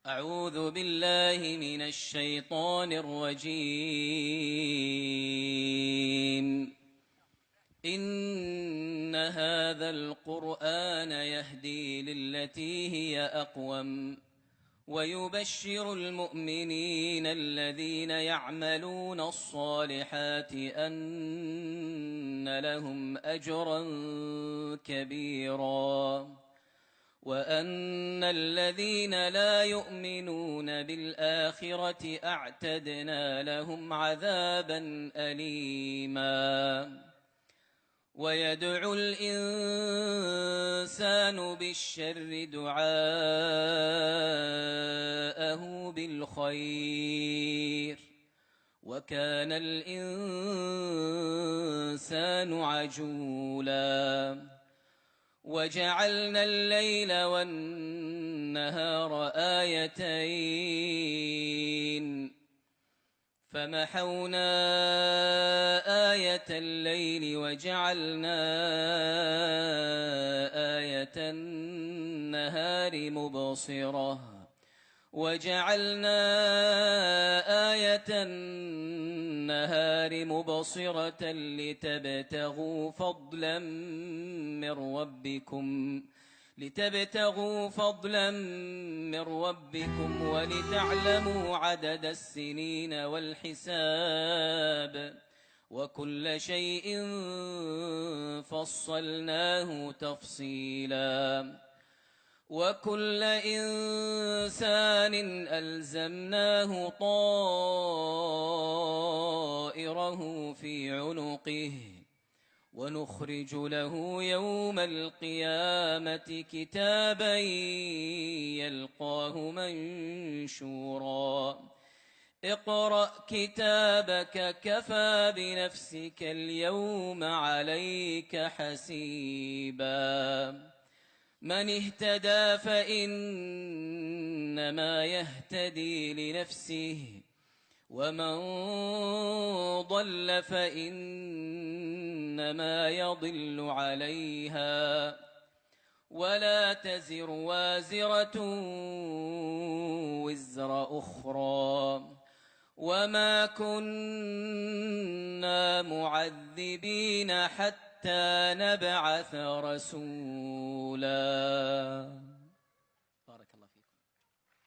أعوذ بالله من الشيطان الرجيم. إن هذا القرآن يهدي للتي هي أقوم ويبشر المؤمنين الذين يعملون الصالحات أن لهم أجرا كبيرا وأن الذين لا يؤمنون بالآخرة أعتدنا لهم عذابا أليما. ويدعو الإنسان بالشر دعاءه بالخير وكان الإنسان عجولا. وجعلنا الليل والنهار آيتين فمحونا آية الليل وجعلنا آية النهار مبصرة لتبتغوا فضلا من ربكم ولتعلموا عدد السنين والحساب وكل شيء فصلناه تفصيلا. وكل إنسان ألزمناه طائره في عنقه ونخرج له يوم القيامة كتابا يلقاه منشورا. اقرأ كتابك كفى بنفسك اليوم عليك حسيبا. من اهتدى فإنما يهتدي لنفسه ومن ضل فإنما يضل عليها ولا تزر وازرة وزر أخرى وما كنا معذبين حتى نبعث رسولا.